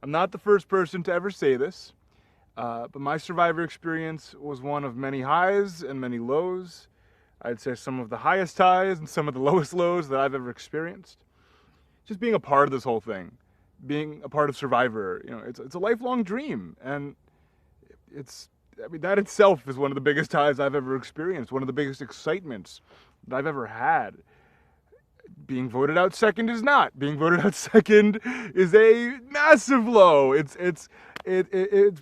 I'm not the first person to ever say this, but my Survivor experience was one of many highs and many lows. I'd say some of the highest highs and some of the lowest lows that I've ever experienced. Just being a part of this whole thing, being a part of Survivor, it's a lifelong dream, and it's I mean that itself is one of the biggest highs I've ever experienced, one of the biggest excitements that I've ever had. Being voted out second is not. Being voted out second is a massive low. It's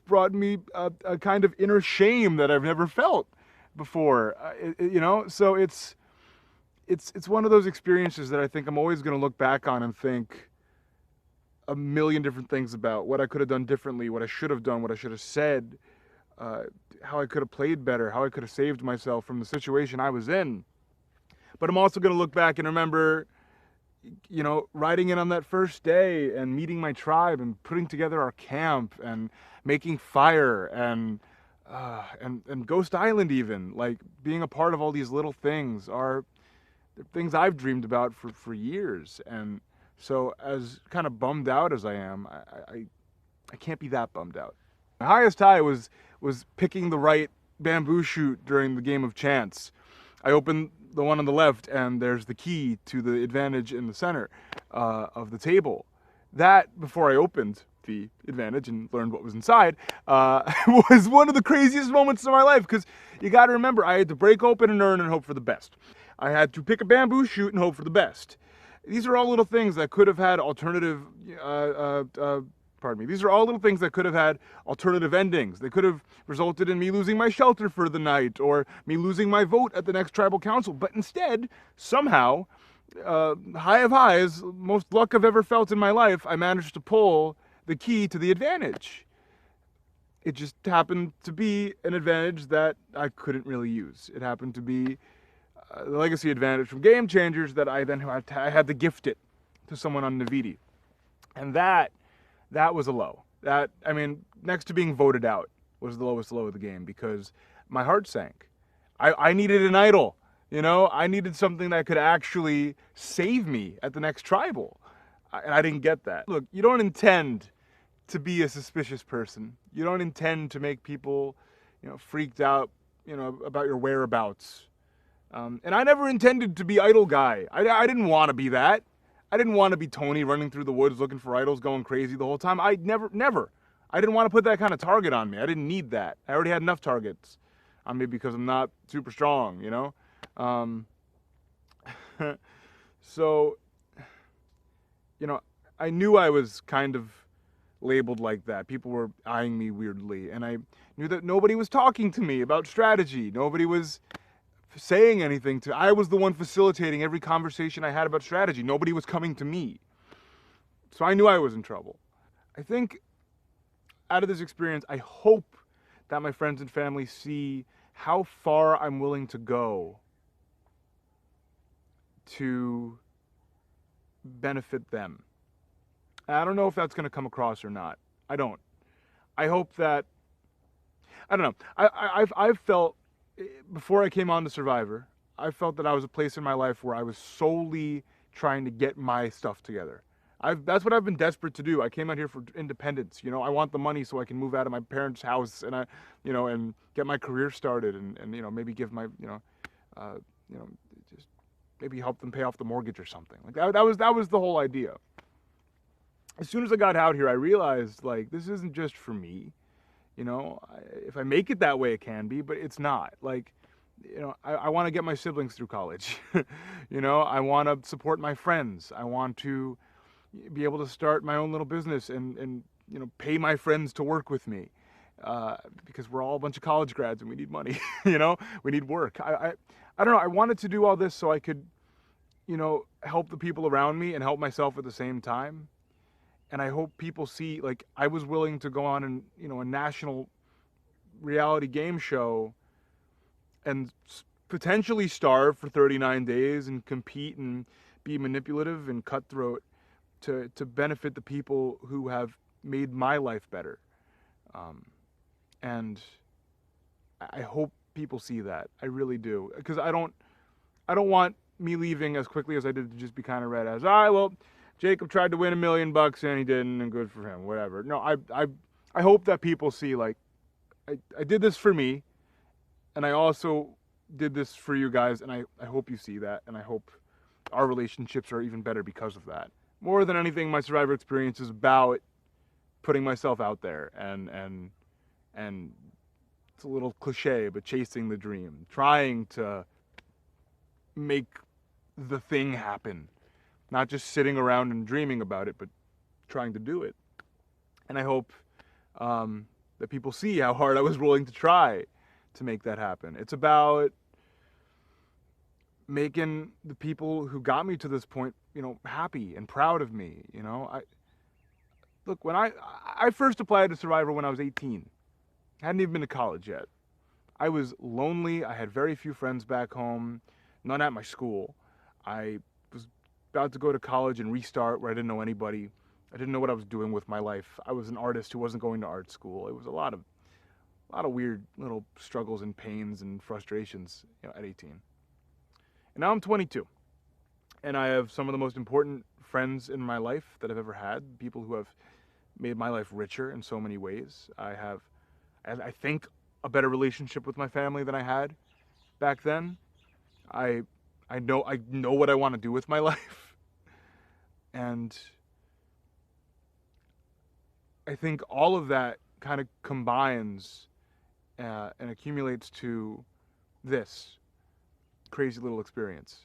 brought me a kind of inner shame that I've never felt before. So it's one of those experiences that I think I'm always going to look back on and think a million different things about what I could have done differently, what I should have done, what I should have said, uh, how I could have played better, how I could have saved myself from the situation I was in. But I'm also going to look back and remember, riding in on that first day and meeting my tribe and putting together our camp and making fire and Ghost Island, even like being a part of all these little things are things I've dreamed about for years. And so, as kind of bummed out as I am, I can't be that bummed out. My highest high was picking the right bamboo shoot during the game of chance. I opened the one on the left, and there's the key to the advantage in the center of the table. That, before I opened the advantage and learned what was inside, was one of the craziest moments of my life, because you got to remember, I had to break open an urn and hope for the best. I had to pick a bamboo shoot and hope for the best. These are all little things that could have had alternative pardon me, these are all little things that could have had alternative endings. They could have resulted in me losing my shelter for the night or me losing my vote at the next tribal council. But instead, somehow, high of highs, most luck I've ever felt in my life, I managed to pull the key to the advantage. It just happened to be an advantage that I couldn't really use. It happened to be the legacy advantage from Game Changers that I then I had to gift it to someone on Navidi. And that was a low. Next to being voted out was the lowest low of the game, because my heart sank. I needed an idol, I needed something that could actually save me at the next tribal. And I didn't get that. Look, you don't intend to be a suspicious person. You don't intend to make people, freaked out, about your whereabouts. And I never intended to be idol guy. I didn't want to be that. I didn't want to be Tony running through the woods looking for idols, going crazy the whole time. I never. I didn't want to put that kind of target on me. I didn't need that. I already had enough targets on me because I'm not super strong, Um, so, I knew I was kind of labeled like that. People were eyeing me weirdly, and I knew that nobody was talking to me about strategy. Nobody was saying anything to. I was the one facilitating every conversation I had about strategy. Nobody was coming to me. So I knew I was in trouble. I think out of this experience, I hope that my friends and family see how far I'm willing to go to benefit them. And I don't know if that's going to come across or not. I don't. I hope that. I don't know. I've felt, before I came on to Survivor, I felt that I was a place in my life where I was solely trying to get my stuff together. That's what I've been desperate to do. I came out here for independence. I want the money so I can move out of my parents' house and and get my career started and maybe give my, uh, you know, just maybe help them pay off the mortgage or something. Like that was the whole idea. As soon as I got out here, I realized, like, this isn't just for me. If I make it that way, it can be, but it's not. Like, I want to get my siblings through college. I want to support my friends. I want to be able to start my own little business and pay my friends to work with me. Because we're all a bunch of college grads and we need money. We need work. I don't know. I wanted to do all this so I could, help the people around me and help myself at the same time. And I hope people see, like, I was willing to go on and, a national reality game show and potentially starve for 39 days and compete and be manipulative and cutthroat to benefit the people who have made my life better. And I hope people see that. I really do. Because I don't want me leaving as quickly as I did to just be kind of read as, well, Jacob tried to win $1 million and he didn't, and good for him, whatever. No, I hope that people see, like, I did this for me, and I also did this for you guys, and I hope you see that, and I hope our relationships are even better because of that. More than anything, my Survivor experience is about putting myself out there, and it's a little cliche, but chasing the dream, trying to make the thing happen, not just sitting around and dreaming about it, but trying to do it. And I hope that people see how hard I was willing to try to make that happen. It's about making the people who got me to this point, happy and proud of me. Look, when I first applied to Survivor when I was 18. I hadn't even been to college yet. I was lonely. I had very few friends back home, none at my school. I was about to go to college and restart where I didn't know anybody. I didn't know what I was doing with my life. I was an artist who wasn't going to art school. It was a lot of weird little struggles and pains and frustrations, at 18. And now I'm 22, and I have some of the most important friends in my life that I've ever had. People who have made my life richer in so many ways. I have, I think, a better relationship with my family than I had back then. I know what I want to do with my life, and I think all of that kind of combines and accumulates to this crazy little experience.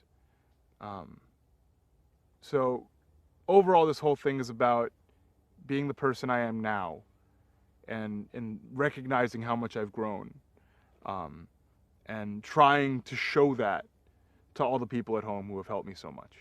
So overall, this whole thing is about being the person I am now, and recognizing how much I've grown, and trying to show that to all the people at home who have helped me so much.